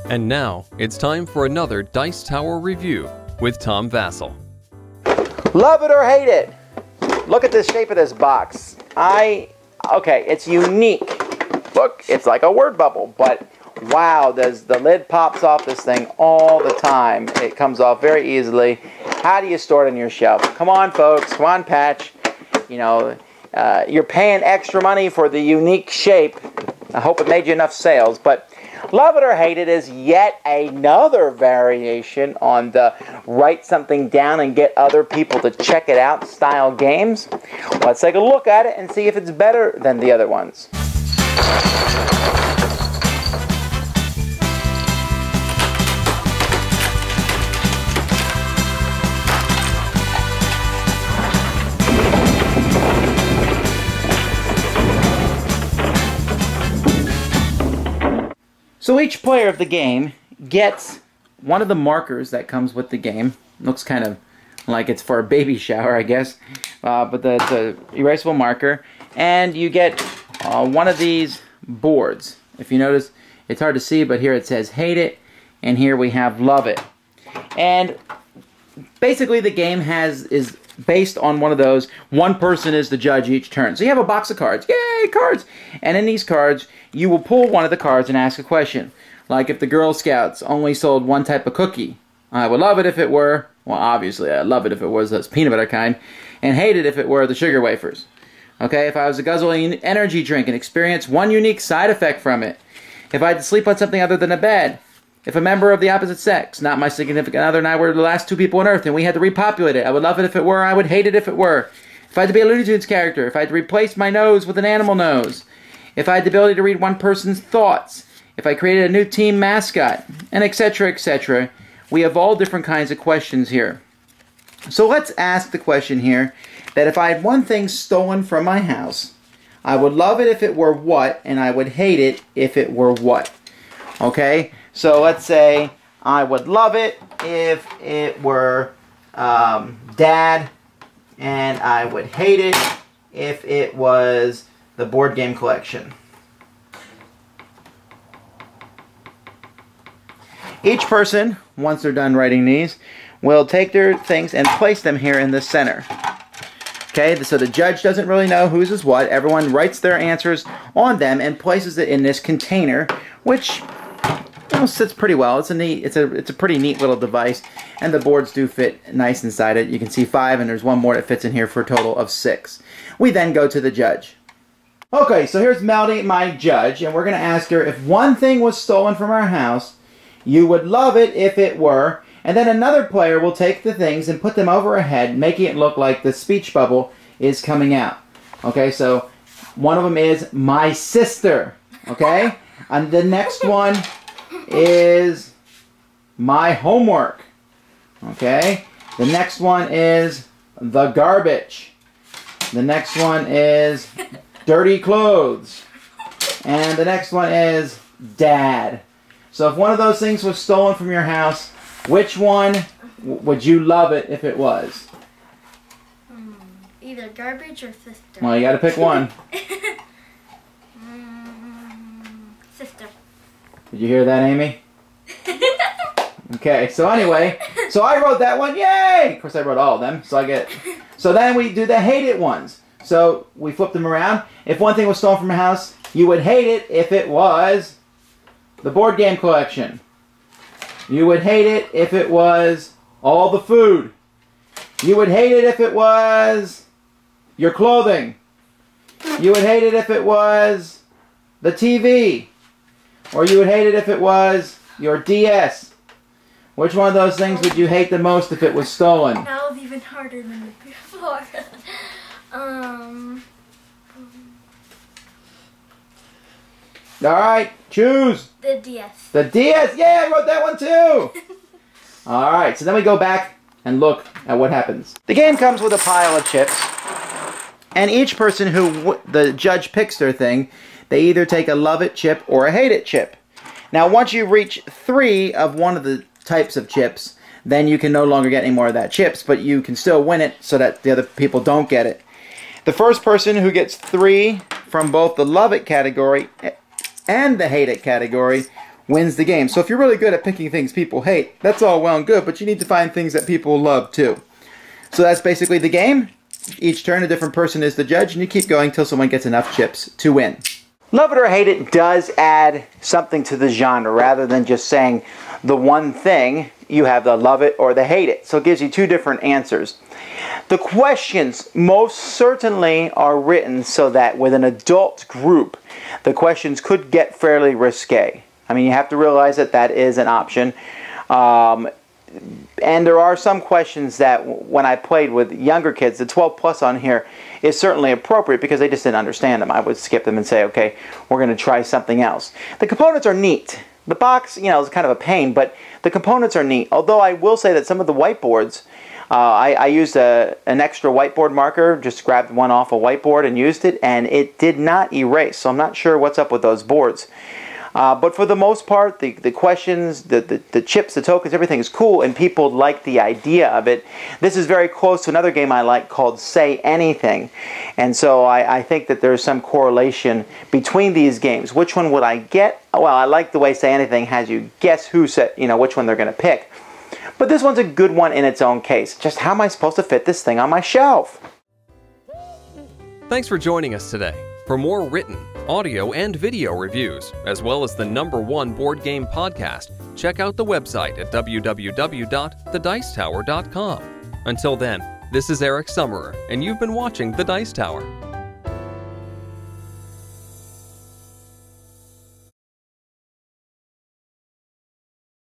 And now, it's time for another Dice Tower review with Tom Vasel. Love it or hate it. Look at the shape of this box. Okay, it's unique. Look, it's like a word bubble, but wow, the lid pops off this thing all the time. It comes off very easily. How do you store it on your shelf? Come on, folks. Come on, Patch. You know, you're paying extra money for the unique shape. I hope it made you enough sales, but love it or hate it is yet another variation on the write something down and get other people to check it out style games. Let's take a look at it and see if it's better than the other ones. So each player of the game gets one of the markers that comes with the game. Looks kind of like it's for a baby shower, I guess. But the erasable marker. And you get one of these boards. If you notice, it's hard to see, but here it says hate it. And here we have love it. And basically the game is based on one of those. One person is the judge each turn. So you have a box of cards. Yay, cards! And in these cards, you will pull one of the cards and ask a question. Like if the Girl Scouts only sold one type of cookie. I would love it if it were, well obviously I'd love it if it was those peanut butter kind, and hate it if it were the sugar wafers. Okay, if I was to guzzle an energy drink and experience one unique side effect from it. If I had to sleep on something other than a bed. If a member of the opposite sex, not my significant other, and I were the last two people on Earth and we had to repopulate it. I would love it if it were, I would hate it if it were. If I had to be a Looney Tunes character, if I had to replace my nose with an animal nose. If I had the ability to read one person's thoughts, if I created a new team mascot, and etc., etc. We have all different kinds of questions here. So let's ask the question here that if I had one thing stolen from my house, I would love it if it were what, and I would hate it if it were what. Okay? So let's say I would love it if it were Dad, and I would hate it if it was the board game collection. Each person, once they're done writing these, will take their things and place them here in the center. Okay, so the judge doesn't really know whose is what. Everyone writes their answers on them and places it in this container, which sits pretty well. It's a pretty neat little device, and the boards do fit nice inside it. You can see 5, and there's one more that fits in here for a total of 6. We then go to the judge. Okay, so here's Melody, my judge, and we're going to ask her if one thing was stolen from our house, you would love it if it were, and then another player will take the things and put them over her head, making it look like the speech bubble is coming out. Okay, so one of them is my sister, okay? And the next one is my homework, okay? The next one is the garbage. The next one is dirty clothes. And the next one is Dad. So if one of those things was stolen from your house, which one would you love it if it was? Either garbage or sister. Well, you got to pick one. Sister. Did you hear that, Amy? Okay, so anyway, so I wrote that one. Yay! Of course, I wrote all of them, so I get... So then we do the hate it ones. So we flip them around. If one thing was stolen from a house, you would hate it if it was the board game collection. You would hate it if it was all the food. You would hate it if it was your clothing. You would hate it if it was the TV. Or you would hate it if it was your DS. Which one of those things would you hate the most if it was stolen? That was even harder than the before. Alright, choose. The DS. The DS? Yeah, I wrote that one too. Alright, so then we go back and look at what happens. The game comes with a pile of chips. And each person who the judge picks their thing, they either take a love it chip or a hate it chip. Now once you reach 3 of one of the types of chips, then you can no longer get any more of that chips, but you can still win it so that the other people don't get it. The first person who gets 3 from both the love it category and the hate it category wins the game. So if you're really good at picking things people hate, that's all well and good, but you need to find things that people love too. So that's basically the game. Each turn a different person is the judge, and you keep going till someone gets enough chips to win. Love it or hate it does add something to the genre. Rather than just saying the one thing, you have the love it or the hate it. So it gives you two different answers. The questions most certainly are written so that with an adult group, the questions could get fairly risque. I mean, you have to realize that that is an option. And there are some questions that when I played with younger kids, the 12 plus on here is certainly appropriate because they just didn't understand them. I would skip them and say, okay, we're going to try something else. The components are neat. The box, you know, is kind of a pain, but the components are neat. Although I will say that some of the whiteboards, I used an extra whiteboard marker, just grabbed one off a whiteboard and used it, and it did not erase. So I'm not sure what's up with those boards. But for the most part, the questions, the chips, the tokens, everything is cool, and people like the idea of it. This is very close to another game I like called Say Anything. And so I think that there's some correlation between these games. Which one would I get? Well, I like the way Say Anything has you guess who said, you know, which one they're going to pick. But this one's a good one in its own case. Just how am I supposed to fit this thing on my shelf? Thanks for joining us today. For more written, audio, and video reviews, as well as the #1 board game podcast, check out the website at www.thedicetower.com. Until then, this is Eric Summerer, and you've been watching The Dice Tower.